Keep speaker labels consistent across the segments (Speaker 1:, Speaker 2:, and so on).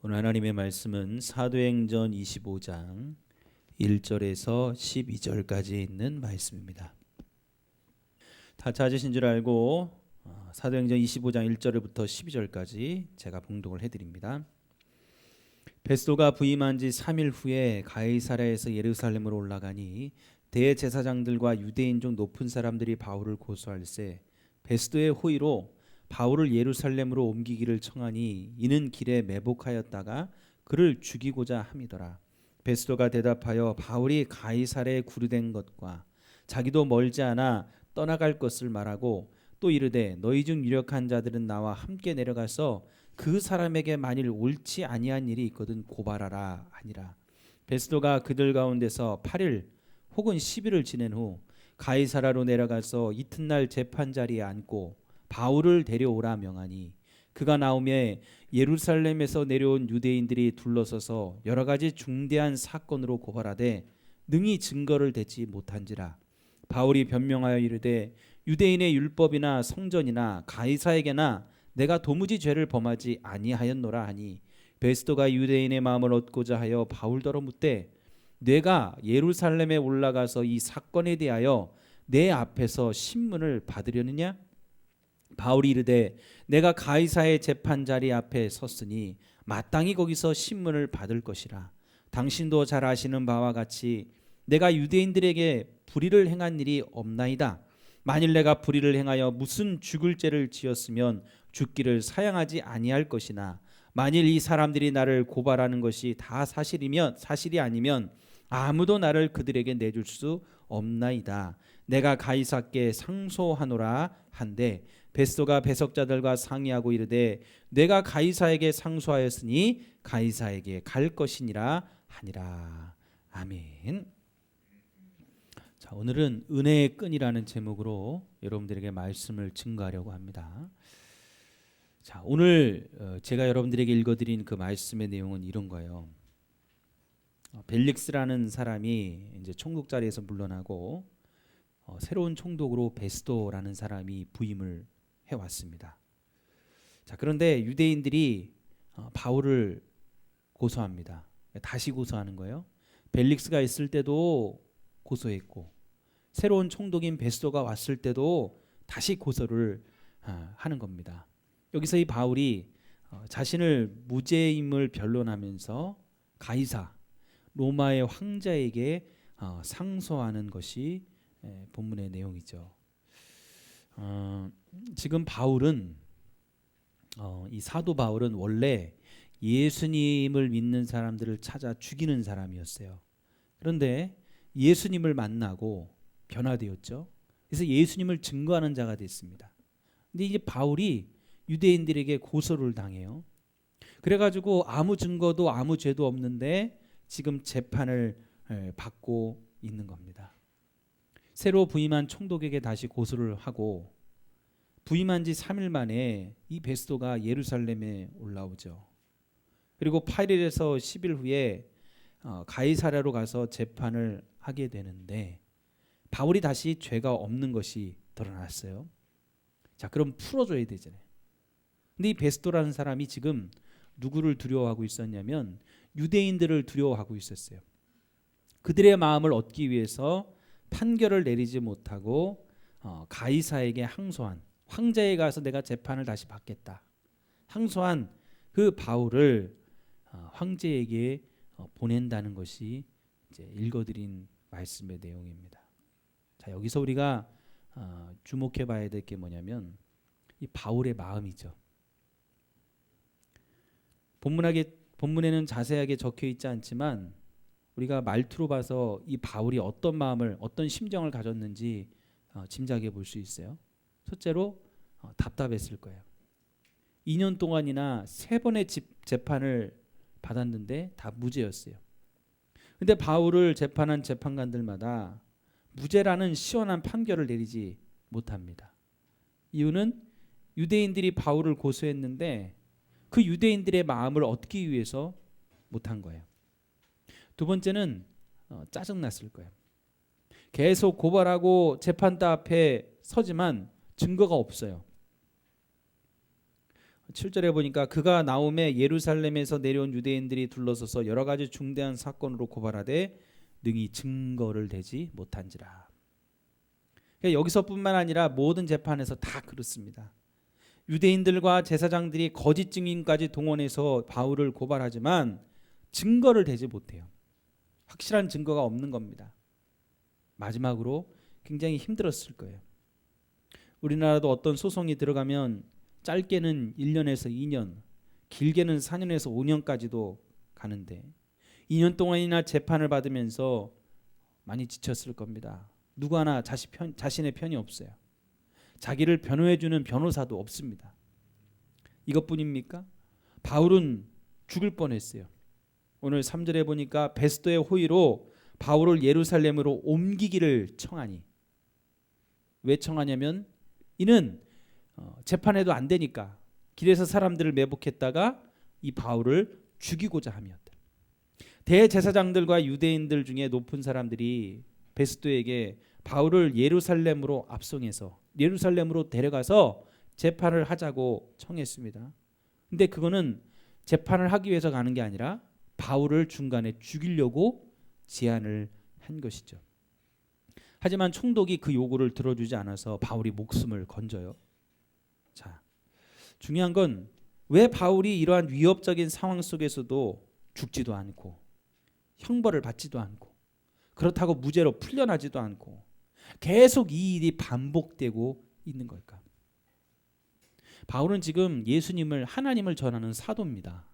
Speaker 1: 오늘 하나님의 말씀은 사도행전 25장 1절에서 12절까지 있는 말씀입니다. 다 찾으신 줄 알고 사도행전 25장 1절부터 12절까지 제가 봉독을 해드립니다. 베스도가 부임한 지 3일 후에 가이사랴에서 예루살렘으로 올라가니 대제사장들과 유대인 중 높은 사람들이 바울을 고소할세 베스도의 호의로 바울을 예루살렘으로 옮기기를 청하니 이는 길에 매복하였다가 그를 죽이고자 함이더라. 베스도가 대답하여 바울이 가이사랴에 구류된 것과 자기도 멀지 않아 떠나갈 것을 말하고 또 이르되 너희 중 유력한 자들은 나와 함께 내려가서 그 사람에게 만일 옳지 아니한 일이 있거든 고발하라 하니라. 베스도가 그들 가운데서 8일 혹은 10일을 지낸 후 가이사랴로 내려가서 이튿날 재판 자리에 앉고 바울을 데려오라 명하니 그가 나오매 예루살렘에서 내려온 유대인들이 둘러서서 여러 가지 중대한 사건으로 고발하되 능히 증거를 대지 못한지라. 바울이 변명하여 이르되 유대인의 율법이나 성전이나 가이사에게나 내가 도무지 죄를 범하지 아니하였노라 하니 베스도가 유대인의 마음을 얻고자 하여 바울더러 묻되 내가 예루살렘에 올라가서 이 사건에 대하여 내 앞에서 신문을 받으려느냐? 바울이 이르되 내가 가이사의 재판 자리 앞에 섰으니 마땅히 거기서 신문을 받을 것이라. 당신도 잘 아시는 바와 같이 내가 유대인들에게 불의를 행한 일이 없나이다. 만일 내가 불의를 행하여 무슨 죽을 죄를 지었으면 죽기를 사양하지 아니할 것이나 만일 이 사람들이 나를 고발하는 것이 다 사실이 아니면 아무도 나를 그들에게 내줄 수 없나이다. 내가 가이사께 상소하노라 한데 베스도가 배석자들과 상의하고 이르되 내가 가이사에게 상소하였으니 가이사에게 갈 것이니라 하니라. 아멘. 자, 오늘은 은혜의 끈이라는 제목으로 여러분들에게 말씀을 증거하려고 합니다. 자, 오늘 제가 여러분들에게 읽어드린 그 말씀의 내용은 이런 거예요. 벨릭스라는 사람이 이제 총독 자리에서 물러나고 새로운 총독으로 베스도라는 사람이 부임을 해왔습니다. 자, 그런데 유대인들이 바울을 고소합니다. 다시 고소하는 거예요. 벨릭스가 있을 때도 고소했고 새로운 총독인 베스도가 왔을 때도 다시 고소를 하는 겁니다. 여기서 이 바울이 자신을 무죄임을 변론하면서 가이사 로마의 황자에게 상소하는 것이 본문의 내용이죠. 지금 바울은 이 사도 바울은 원래 예수님을 믿는 사람들을 찾아 죽이는 사람이었어요. 그런데 예수님을 만나고 변화되었죠. 그래서 예수님을 증거하는 자가 됐습니다. 근데 이제 바울이 유대인들에게 고소를 당해요. 그래가지고 아무 증거도 아무 죄도 없는데 지금 재판을 받고 있는 겁니다. 새로 부임한 총독에게 다시 고소를 하고 부임한 지 3일 만에 이 베스도가 예루살렘에 올라오죠. 그리고 8일에서 10일 후에 가이사랴로 가서 재판을 하게 되는데 바울이 다시 죄가 없는 것이 드러났어요. 자, 그럼 풀어줘야 되잖아요. 근데 이 베스도라는 사람이 지금 누구를 두려워하고 있었냐면 유대인들을 두려워하고 있었어요. 그들의 마음을 얻기 위해서 판결을 내리지 못하고 가이사에게 항소한 황제에 가서 내가 재판을 다시 받겠다 항소한 그 바울을 황제에게 보낸다는 것이 이제 읽어드린 말씀의 내용입니다. 자, 여기서 우리가 주목해 봐야 될 게 뭐냐면 이 바울의 마음이죠. 본문에는 자세하게 적혀 있지 않지만 우리가 말투로 봐서 이 바울이 어떤 마음을 어떤 심정을 가졌는지 짐작해 볼 수 있어요. 첫째로 답답했을 거예요. 2년 동안이나 3번의 재판을 받았는데 다 무죄였어요. 근데 바울을 재판한 재판관들마다 무죄라는 시원한 판결을 내리지 못합니다. 이유는 유대인들이 바울을 고소했는데 그 유대인들의 마음을 얻기 위해서 못한 거예요. 두 번째는 짜증났을 거예요. 계속 고발하고 재판대 앞에 서지만 증거가 없어요. 7절에 보니까 그가 나오매 예루살렘에서 내려온 유대인들이 둘러서서 여러 가지 중대한 사건으로 고발하되 능히 증거를 대지 못한지라. 그러니까 여기서뿐만 아니라 모든 재판에서 다 그렇습니다. 유대인들과 제사장들이 거짓 증인까지 동원해서 바울을 고발하지만 증거를 대지 못해요. 확실한 증거가 없는 겁니다. 마지막으로 굉장히 힘들었을 거예요. 우리나라도 어떤 소송이 들어가면 짧게는 1년에서 2년, 길게는 4년에서 5년까지도 가는데 2년 동안이나 재판을 받으면서 많이 지쳤을 겁니다. 누구 하나 자신의 편이 없어요. 자기를 변호해주는 변호사도 없습니다. 이것뿐입니까? 바울은 죽을 뻔했어요. 오늘 3절에 보니까 베스도의 호의로 바울을 예루살렘으로 옮기기를 청하니, 왜 청하냐면 이는 재판해도 안 되니까 길에서 사람들을 매복했다가 이 바울을 죽이고자 함이었다. 대제사장들과 유대인들 중에 높은 사람들이 베스도에게 바울을 예루살렘으로 압송해서 예루살렘으로 데려가서 재판을 하자고 청했습니다. 근데 그거는 재판을 하기 위해서 가는 게 아니라 바울을 중간에 죽이려고 제안을 한 것이죠. 하지만 총독이 그 요구를 들어주지 않아서 바울이 목숨을 건져요. 자, 중요한 건 왜 바울이 이러한 위협적인 상황 속에서도 죽지도 않고 형벌을 받지도 않고 그렇다고 무죄로 풀려나지도 않고 계속 이 일이 반복되고 있는 걸까? 바울은 지금 예수님을, 하나님을 전하는 사도입니다.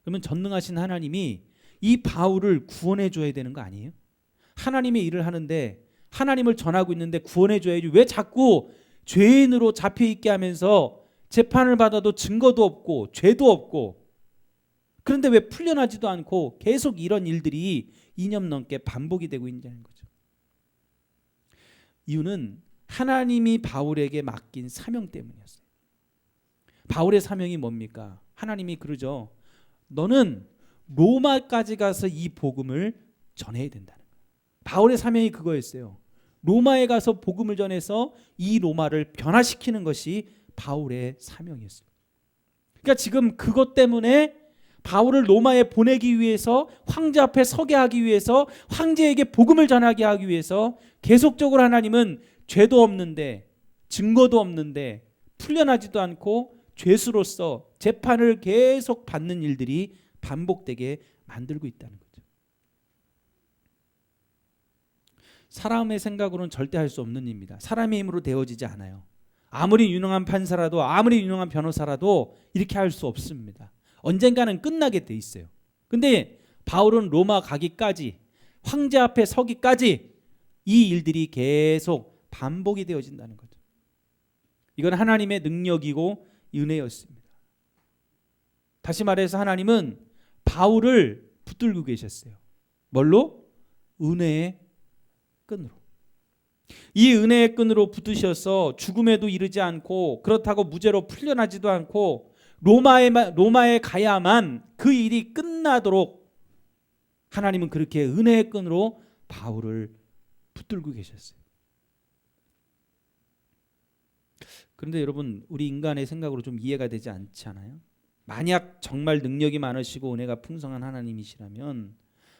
Speaker 1: 그러면 전능하신 하나님이 이 바울을 구원해 줘야 되는 거 아니에요? 하나님의 일을 하는데, 하나님을 전하고 있는데 구원해 줘야지 왜 자꾸 죄인으로 잡혀있게 하면서 재판을 받아도 증거도 없고 죄도 없고, 그런데 왜 풀려나지도 않고 계속 이런 일들이 2년 넘게 반복이 되고 있냐는 거죠. 이유는 하나님이 바울에게 맡긴 사명 때문이었어요. 바울의 사명이 뭡니까? 하나님이 그러죠. 너는 로마까지 가서 이 복음을 전해야 된다는 거예요. 바울의 사명이 그거였어요. 로마에 가서 복음을 전해서 이 로마를 변화시키는 것이 바울의 사명이었어요. 그러니까 지금 그것 때문에 바울을 로마에 보내기 위해서, 황제 앞에 서게 하기 위해서, 황제에게 복음을 전하게 하기 위해서 계속적으로 하나님은 죄도 없는데, 증거도 없는데, 풀려나지도 않고 죄수로서 재판을 계속 받는 일들이 반복되게 만들고 있다는 거죠. 사람의 생각으로는 절대 할 수 없는 일입니다. 사람의 힘으로 되어지지 않아요. 아무리 유능한 판사라도, 아무리 유능한 변호사라도 이렇게 할 수 없습니다. 언젠가는 끝나게 돼 있어요. 근데 바울은 로마 가기까지, 황제 앞에 서기까지 이 일들이 계속 반복이 되어진다는 거죠. 이건 하나님의 능력이고 은혜였습니다. 다시 말해서 하나님은 바울을 붙들고 계셨어요. 뭘로? 은혜의 끈으로. 이 은혜의 끈으로 붙으셔서 죽음에도 이르지 않고, 그렇다고 무죄로 풀려나지도 않고 로마에 가야만 그 일이 끝나도록 하나님은 그렇게 은혜의 끈으로 바울을 붙들고 계셨어요. 그런데 여러분, 우리 인간의 생각으로 좀 이해가 되지 않지 않아요? 만약 정말 능력이 많으시고 은혜가 풍성한 하나님이시라면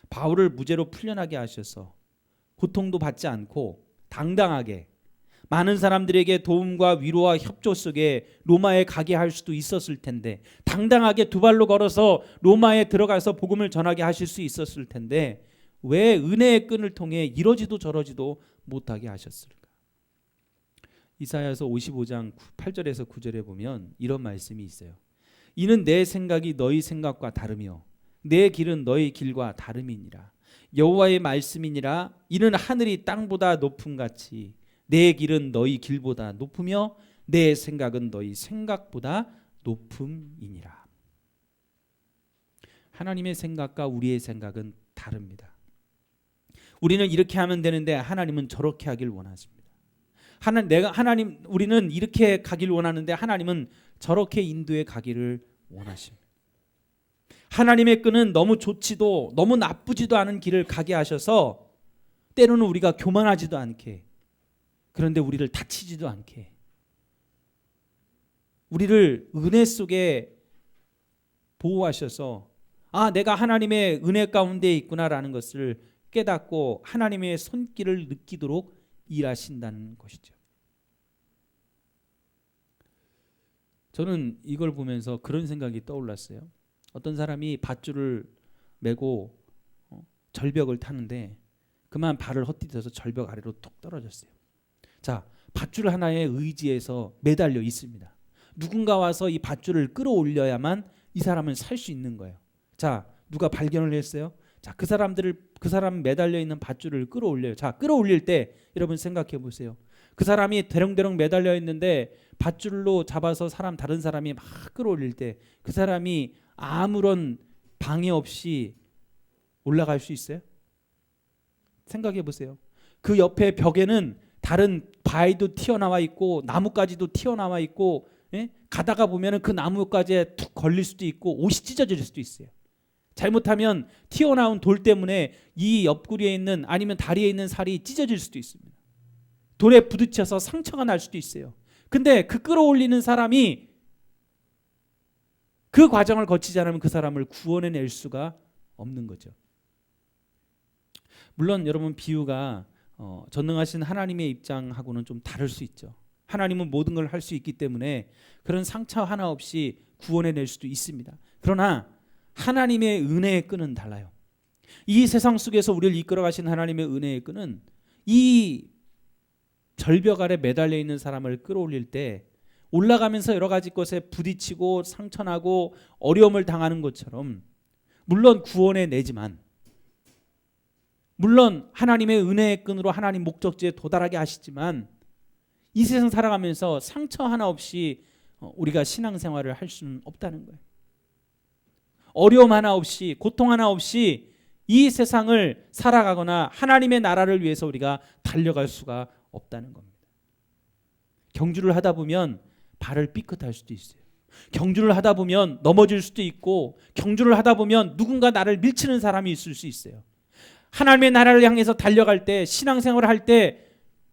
Speaker 1: 바울을 무죄로 풀려나게 하셔서 고통도 받지 않고 당당하게 많은 사람들에게 도움과 위로와 협조 속에 로마에 가게 할 수도 있었을 텐데, 당당하게 두 발로 걸어서 로마에 들어가서 복음을 전하게 하실 수 있었을 텐데 왜 은혜의 끈을 통해 이러지도 저러지도 못하게 하셨을까? 이사야서 55장 8절에서 9절에 보면 이런 말씀이 있어요. 이는 내 생각이 너희 생각과 다르며 내 길은 너희 길과 다름이니라. 여호와의 말씀이니라. 이는 하늘이 땅보다 높음같이 내 길은 너희 길보다 높으며 내 생각은 너희 생각보다 높음이니라. 하나님의 생각과 우리의 생각은 다릅니다. 우리는 이렇게 하면 되는데 하나님은 저렇게 하길 원하십니다. 우리는 이렇게 가길 원하는데 하나님은 저렇게 인도해 가기를 원하십니다. 하나님의 끈은 너무 좋지도 너무 나쁘지도 않은 길을 가게 하셔서 때로는 우리가 교만하지도 않게, 그런데 우리를 다치지도 않게, 우리를 은혜 속에 보호하셔서 내가 하나님의 은혜 가운데 있구나라는 것을 깨닫고 하나님의 손길을 느끼도록 일하신다는 것이죠. 저는 이걸 보면서 그런 생각이 떠올랐어요. 어떤 사람이 밧줄을 메고 절벽을 타는데 그만 발을 헛디뎌서 절벽 아래로 툭 떨어졌어요. 자, 밧줄 하나에 의지해서 매달려 있습니다. 누군가 와서 이 밧줄을 끌어올려야만 이 사람은 살 수 있는 거예요. 자, 누가 발견을 했어요? 자, 그 사람 매달려 있는 밧줄을 끌어올려요. 자, 끌어올릴 때 여러분 생각해 보세요. 그 사람이 대롱대롱 매달려 있는데 밧줄로 잡아서 다른 사람이 막 끌어올릴 때 그 사람이 아무런 방해 없이 올라갈 수 있어요? 생각해 보세요. 그 옆에 벽에는 다른 바위도 튀어나와 있고 나뭇가지도 튀어나와 있고, 가다가 보면은 그 나뭇가지에 툭 걸릴 수도 있고 옷이 찢어질 수도 있어요. 잘못하면 튀어나온 돌 때문에 이 옆구리에 있는 아니면 다리에 있는 살이 찢어질 수도 있습니다. 돌에 부딪혀서 상처가 날 수도 있어요. 근데 그 끌어올리는 사람이 그 과정을 거치지 않으면 그 사람을 구원해낼 수가 없는 거죠. 물론 여러분 비유가 전능하신 하나님의 입장하고는 좀 다를 수 있죠. 하나님은 모든 걸 할 수 있기 때문에 그런 상처 하나 없이 구원해낼 수도 있습니다. 그러나 하나님의 은혜의 끈은 달라요. 이 세상 속에서 우리를 이끌어가신 하나님의 은혜의 끈은 이 절벽 아래 매달려 있는 사람을 끌어올릴 때 올라가면서 여러 가지 것에 부딪히고 상처나고 어려움을 당하는 것처럼 물론 구원해내지만, 물론 하나님의 은혜의 끈으로 하나님 목적지에 도달하게 하시지만 이 세상 살아가면서 상처 하나 없이 우리가 신앙생활을 할 수는 없다는 거예요. 어려움 하나 없이, 고통 하나 없이 이 세상을 살아가거나 하나님의 나라를 위해서 우리가 달려갈 수가 없다는 겁니다. 경주를 하다 보면 발을 삐끗할 수도 있어요. 경주를 하다 보면 넘어질 수도 있고, 경주를 하다 보면 누군가 나를 밀치는 사람이 있을 수 있어요. 하나님의 나라를 향해서 달려갈 때, 신앙생활을 할 때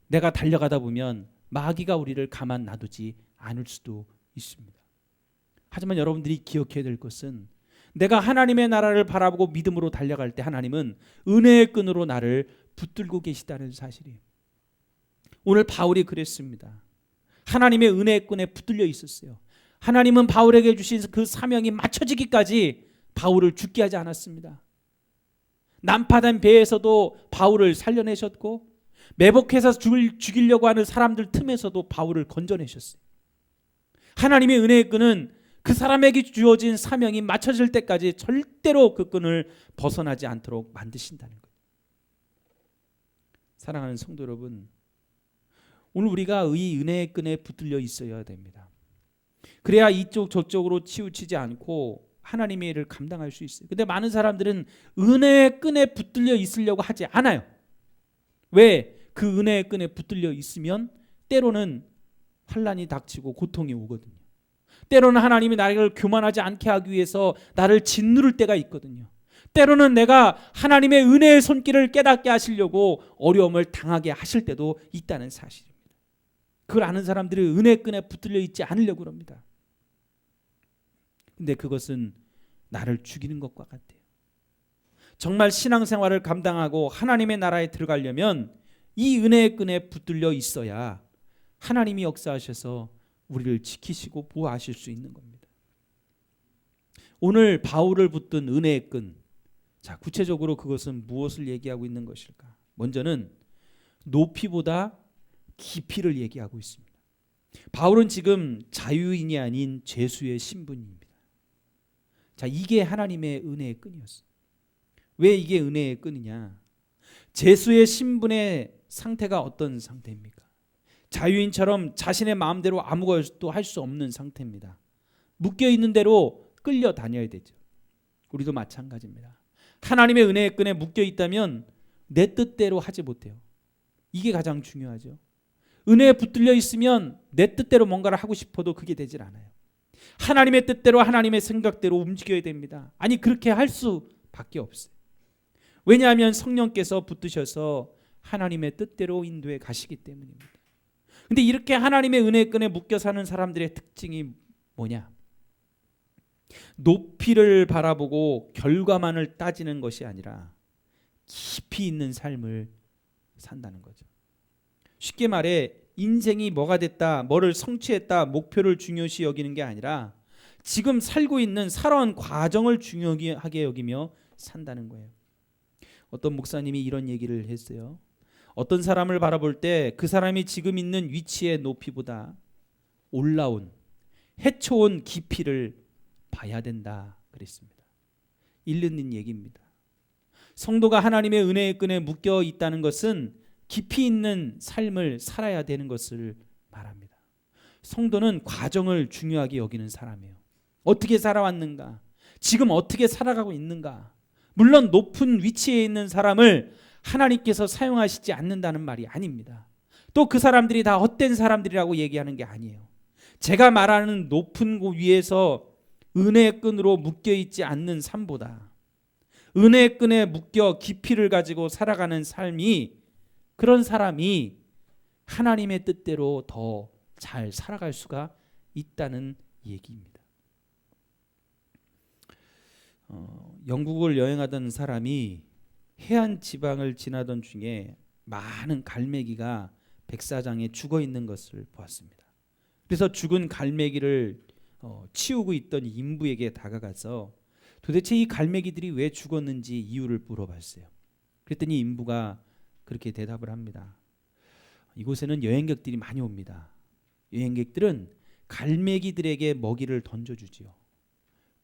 Speaker 1: 내가 달려가다 보면 마귀가 우리를 가만 놔두지 않을 수도 있습니다. 하지만 여러분들이 기억해야 될 것은 내가 하나님의 나라를 바라보고 믿음으로 달려갈 때 하나님은 은혜의 끈으로 나를 붙들고 계시다는 사실이에요. 오늘 바울이 그랬습니다. 하나님의 은혜의 끈에 붙들려 있었어요. 하나님은 바울에게 주신 그 사명이 맞춰지기까지 바울을 죽게 하지 않았습니다. 난파된 배에서도 바울을 살려내셨고, 매복해서 죽이려고 하는 사람들 틈에서도 바울을 건져내셨어요. 하나님의 은혜의 끈은 그 사람에게 주어진 사명이 맞춰질 때까지 절대로 그 끈을 벗어나지 않도록 만드신다는 거예요. 사랑하는 성도 여러분, 오늘 우리가 이 은혜의 끈에 붙들려 있어야 됩니다. 그래야 이쪽 저쪽으로 치우치지 않고 하나님의 일을 감당할 수 있어요. 근데 많은 사람들은 은혜의 끈에 붙들려 있으려고 하지 않아요. 왜? 그 은혜의 끈에 붙들려 있으면 때로는 환난이 닥치고 고통이 오거든요. 때로는 하나님이 나를 교만하지 않게 하기 위해서 나를 짓누를 때가 있거든요. 때로는 내가 하나님의 은혜의 손길을 깨닫게 하시려고 어려움을 당하게 하실 때도 있다는 사실입니다. 그걸 아는 사람들이 은혜의 끈에 붙들려 있지 않으려고 합니다. 근데 그것은 나를 죽이는 것과 같아요. 정말 신앙생활을 감당하고 하나님의 나라에 들어가려면 이 은혜의 끈에 붙들려 있어야 하나님이 역사하셔서 우리를 지키시고 보호하실 수 있는 겁니다. 오늘 바울을 붙든 은혜의 끈, 자, 구체적으로 그것은 무엇을 얘기하고 있는 것일까? 먼저는 높이보다 깊이를 얘기하고 있습니다. 바울은 지금 자유인이 아닌 죄수의 신분입니다. 자, 이게 하나님의 은혜의 끈이었어요. 왜 이게 은혜의 끈이냐? 죄수의 신분의 상태가 어떤 상태입니까? 자유인처럼 자신의 마음대로 아무것도 할 수 없는 상태입니다. 묶여 있는 대로 끌려 다녀야 되죠. 우리도 마찬가지입니다. 하나님의 은혜의 끈에 묶여 있다면 내 뜻대로 하지 못해요. 이게 가장 중요하죠. 은혜에 붙들려 있으면 내 뜻대로 뭔가를 하고 싶어도 그게 되질 않아요. 하나님의 뜻대로, 하나님의 생각대로 움직여야 됩니다. 아니, 그렇게 할 수밖에 없어요. 왜냐하면 성령께서 붙드셔서 하나님의 뜻대로 인도해 가시기 때문입니다. 근데 이렇게 하나님의 은혜의 끈에 묶여 사는 사람들의 특징이 뭐냐? 높이를 바라보고 결과만을 따지는 것이 아니라 깊이 있는 삶을 산다는 거죠. 쉽게 말해 인생이 뭐가 됐다, 뭐를 성취했다, 목표를 중요시 여기는 게 아니라 지금 살고 있는 살아온 과정을 중요하게 여기며 산다는 거예요. 어떤 목사님이 이런 얘기를 했어요. 어떤 사람을 바라볼 때 그 사람이 지금 있는 위치의 높이보다 올라온, 헤쳐온 깊이를 봐야 된다 그랬습니다. 일리는 얘기입니다. 성도가 하나님의 은혜의 끈에 묶여 있다는 것은 깊이 있는 삶을 살아야 되는 것을 말합니다. 성도는 과정을 중요하게 여기는 사람이에요. 어떻게 살아왔는가? 지금 어떻게 살아가고 있는가? 물론 높은 위치에 있는 사람을 하나님께서 사용하시지 않는다는 말이 아닙니다. 또 그 사람들이 다 헛된 사람들이라고 얘기하는 게 아니에요. 제가 말하는 높은 곳 위에서 은혜의 끈으로 묶여있지 않는 삶보다 은혜의 끈에 묶여 깊이를 가지고 살아가는 삶이, 그런 사람이 하나님의 뜻대로 더 잘 살아갈 수가 있다는 얘기입니다. 영국을 여행하던 사람이 해안 지방을 지나던 중에 많은 갈매기가 백사장에 죽어 있는 것을 보았습니다. 그래서 죽은 갈매기를 치우고 있던 인부에게 다가가서 도대체 이 갈매기들이 왜 죽었는지 이유를 물어봤어요. 그랬더니 인부가 그렇게 대답을 합니다. 이곳에는 여행객들이 많이 옵니다. 여행객들은 갈매기들에게 먹이를 던져주지요.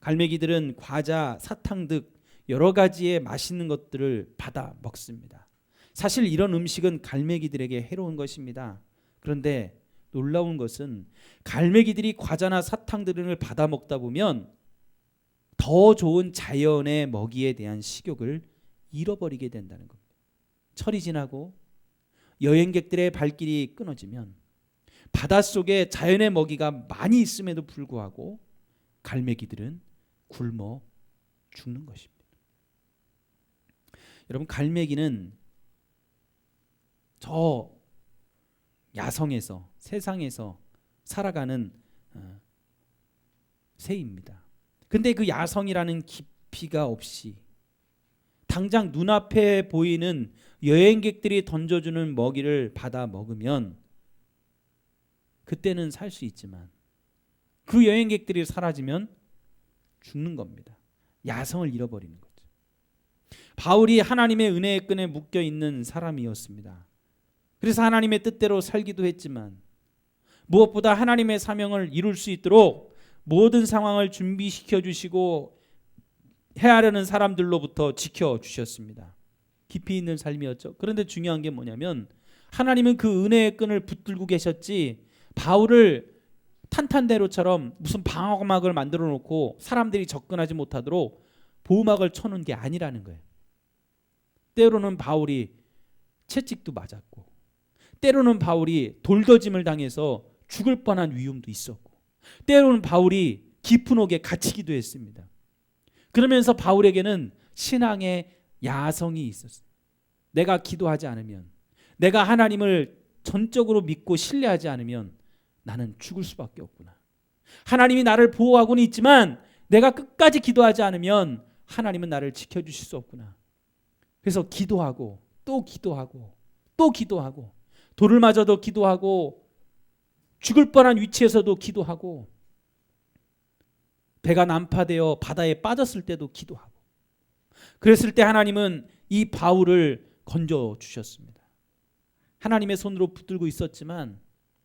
Speaker 1: 갈매기들은 과자, 사탕 등 여러 가지의 맛있는 것들을 받아 먹습니다. 사실 이런 음식은 갈매기들에게 해로운 것입니다. 그런데 놀라운 것은 갈매기들이 과자나 사탕 등을 받아 먹다 보면 더 좋은 자연의 먹이에 대한 식욕을 잃어버리게 된다는 겁니다. 철이 지나고 여행객들의 발길이 끊어지면 바닷속에 자연의 먹이가 많이 있음에도 불구하고 갈매기들은 굶어 죽는 것입니다. 여러분, 갈매기는 저 야성에서, 세상에서 살아가는 새입니다. 근데 그 야성이라는 깊이가 없이 당장 눈앞에 보이는 여행객들이 던져주는 먹이를 받아 먹으면 그때는 살 수 있지만 그 여행객들이 사라지면 죽는 겁니다. 야성을 잃어버리는 거죠. 바울이 하나님의 은혜의 끈에 묶여 있는 사람이었습니다. 그래서 하나님의 뜻대로 살기도 했지만 무엇보다 하나님의 사명을 이룰 수 있도록 모든 상황을 준비시켜 주시고 헤아려는 사람들로부터 지켜주셨습니다. 깊이 있는 삶이었죠. 그런데 중요한 게 뭐냐면 하나님은 그 은혜의 끈을 붙들고 계셨지 바울을 탄탄대로처럼 무슨 방어막을 만들어 놓고 사람들이 접근하지 못하도록 보호막을 쳐놓은 게 아니라는 거예요. 때로는 바울이 채찍도 맞았고 때로는 바울이 돌더짐을 당해서 죽을 뻔한 위험도 있었고 때로는 바울이 깊은 옥에 갇히기도 했습니다. 그러면서 바울에게는 신앙의 야성이 있었어요. 내가 기도하지 않으면, 내가 하나님을 전적으로 믿고 신뢰하지 않으면 나는 죽을 수밖에 없구나. 하나님이 나를 보호하고는 있지만 내가 끝까지 기도하지 않으면 하나님은 나를 지켜주실 수 없구나. 그래서 기도하고 또 기도하고 또 기도하고 돌을 맞아도 기도하고 죽을 뻔한 위치에서도 기도하고 배가 난파되어 바다에 빠졌을 때도 기도하고 그랬을 때 하나님은 이 바울을 건져주셨습니다. 하나님의 손으로 붙들고 있었지만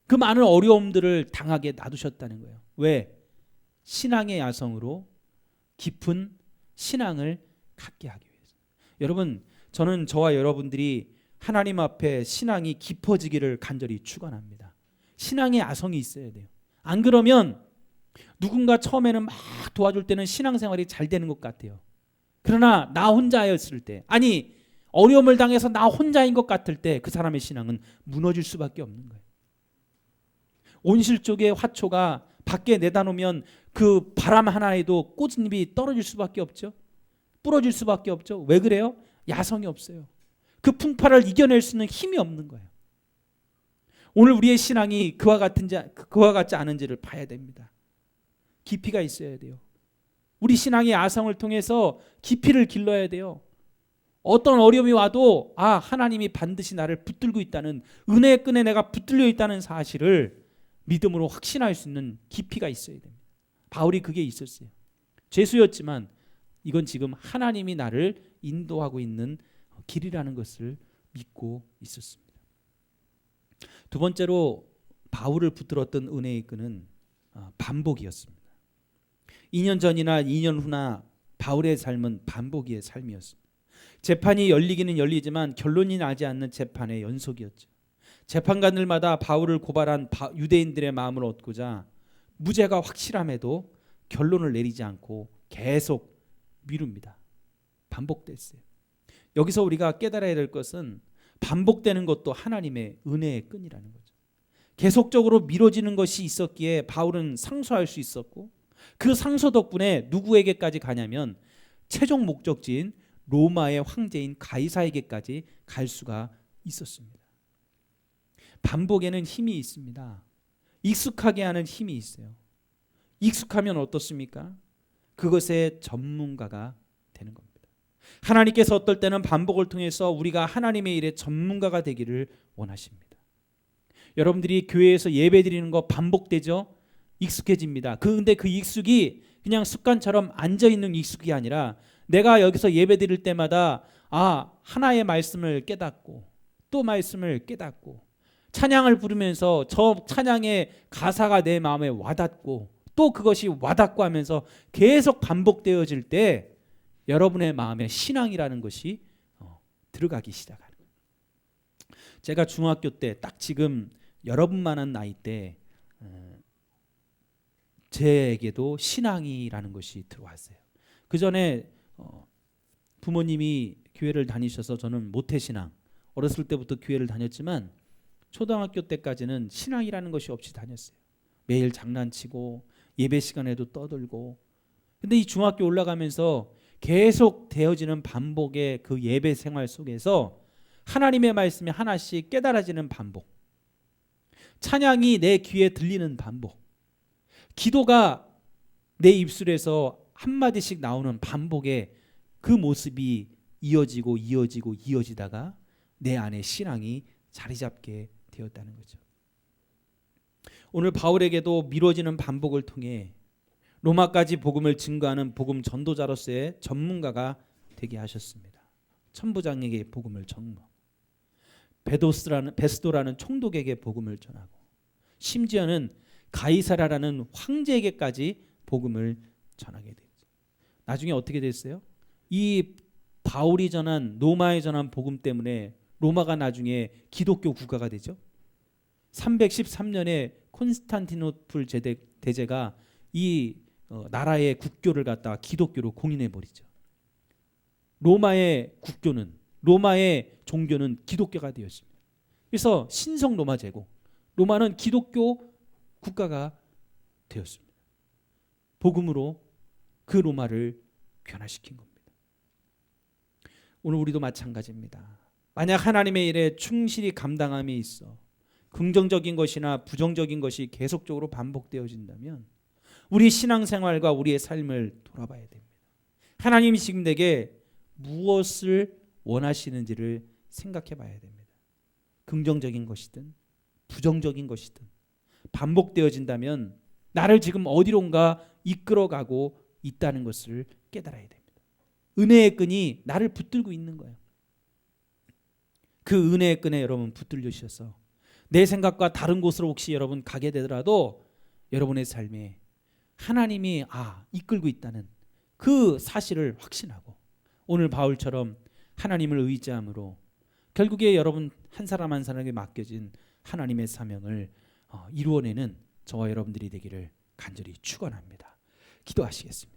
Speaker 1: 그 많은 어려움들을 당하게 놔두셨다는 거예요. 왜? 신앙의 야성으로 깊은 신앙을 갖게 하기 위해서. 여러분, 저는 저와 여러분들이 하나님 앞에 신앙이 깊어지기를 간절히 축원합니다. 신앙의 야성이 있어야 돼요. 안 그러면 누군가 처음에는 막 도와줄 때는 신앙생활이 잘 되는 것 같아요. 그러나 나 혼자였을 때, 아니 어려움을 당해서 나 혼자인 것 같을 때 그 사람의 신앙은 무너질 수밖에 없는 거예요. 온실 쪽의 화초가 밖에 내다 놓으면 그 바람 하나에도 꽃잎이 떨어질 수밖에 없죠. 부러질 수밖에 없죠. 왜 그래요? 야성이 없어요. 그 풍파를 이겨낼 수 있는 힘이 없는 거예요. 오늘 우리의 신앙이 그와 같지 않은지를 봐야 됩니다. 깊이가 있어야 돼요. 우리 신앙의 아성을 통해서 깊이를 길러야 돼요. 어떤 어려움이 와도 하나님이 반드시 나를 붙들고 있다는, 은혜의 끈에 내가 붙들려 있다는 사실을 믿음으로 확신할 수 있는 깊이가 있어야 됩니다. 바울이 그게 있었어요. 죄수였지만 이건 지금 하나님이 나를 인도하고 있는 길이라는 것을 믿고 있었습니다. 두 번째로 바울을 붙들었던 은혜의 끈은 반복이었습니다. 2년 전이나 2년 후나 바울의 삶은 반복의 삶이었습니다. 재판이 열리기는 열리지만 결론이 나지 않는 재판의 연속이었죠. 재판관들마다 바울을 고발한 유대인들의 마음을 얻고자 무죄가 확실함에도 결론을 내리지 않고 계속 미룹니다. 반복됐어요. 여기서 우리가 깨달아야 될 것은 반복되는 것도 하나님의 은혜의 끈이라는 거죠. 계속적으로 미뤄지는 것이 있었기에 바울은 상소할 수 있었고, 그 상소 덕분에 누구에게까지 가냐면 최종 목적지인 로마의 황제인 가이사에게까지 갈 수가 있었습니다. 반복에는 힘이 있습니다. 익숙하게 하는 힘이 있어요. 익숙하면 어떻습니까? 그것의 전문가가 되는 겁니다. 하나님께서 어떨 때는 반복을 통해서 우리가 하나님의 일에 전문가가 되기를 원하십니다. 여러분들이 교회에서 예배 드리는 거 반복되죠? 익숙해집니다. 근데 그 익숙이 그냥 습관처럼 앉아있는 익숙이 아니라 내가 여기서 예배 드릴 때마다 하나의 말씀을 깨닫고 또 말씀을 깨닫고 찬양을 부르면서 저 찬양의 가사가 내 마음에 와닿고 또 그것이 와닿고 하면서 계속 반복되어질 때 여러분의 마음에 신앙이라는 것이 들어가기 시작하는 거예요. 제가 중학교 때 딱 지금 여러분만한 나이 때 제에게도 신앙이라는 것이 들어왔어요. 그 전에 부모님이 교회를 다니셔서 저는 모태신앙, 어렸을 때부터 교회를 다녔지만 초등학교 때까지는 신앙이라는 것이 없이 다녔어요. 매일 장난치고 예배 시간에도 떠들고. 근데 이 중학교 올라가면서 계속 되어지는 반복의 그 예배 생활 속에서 하나님의 말씀이 하나씩 깨달아지는 반복, 찬양이 내 귀에 들리는 반복, 기도가 내 입술에서 한마디씩 나오는 반복의 그 모습이 이어지다가 내 안에 신앙이 자리 잡게 되었다는 거죠. 오늘 바울에게도 미뤄지는 반복을 통해 로마까지 복음을 증거하는 복음 전도자로서의 전문가가 되게 하셨습니다. 천부장에게 복음을 전거, 베스도라는 총독에게 복음을 전하고, 심지어는 가이사라라는 황제에게까지 복음을 전하게 됐죠. 나중에 어떻게 됐어요? 이 바울이 전한, 로마에 전한 복음 때문에 로마가 나중에 기독교 국가가 되죠. 313년에 콘스탄티노플 대제가 이 나라의 국교를 갖다가 기독교로 공인해 버리죠. 로마의 국교는, 로마의 종교는 기독교가 되었습니다. 그래서 신성 로마 제국, 로마는 기독교 국가가 되었습니다. 복음으로 그 로마를 변화시킨 겁니다. 오늘 우리도 마찬가지입니다. 만약 하나님의 일에 충실히 감당함이 있어 긍정적인 것이나 부정적인 것이 계속적으로 반복되어진다면 우리 신앙생활과 우리의 삶을 돌아봐야 됩니다. 하나님이 지금 내게 무엇을 원하시는지를 생각해 봐야 됩니다. 긍정적인 것이든 부정적인 것이든 반복되어진다면 나를 지금 어디론가 이끌어가고 있다는 것을 깨달아야 됩니다. 은혜의 끈이 나를 붙들고 있는 거예요. 그 은혜의 끈에 여러분 붙들려 주셔서 내 생각과 다른 곳으로 혹시 여러분 가게 되더라도 여러분의 삶에 하나님이 이끌고 있다는 그 사실을 확신하고 오늘 바울처럼 하나님을 의지함으로 결국에 여러분 한 사람 한 사람에게 맡겨진 하나님의 사명을 이루어내는 저와 여러분들이 되기를 간절히 축원합니다. 기도하시겠습니다.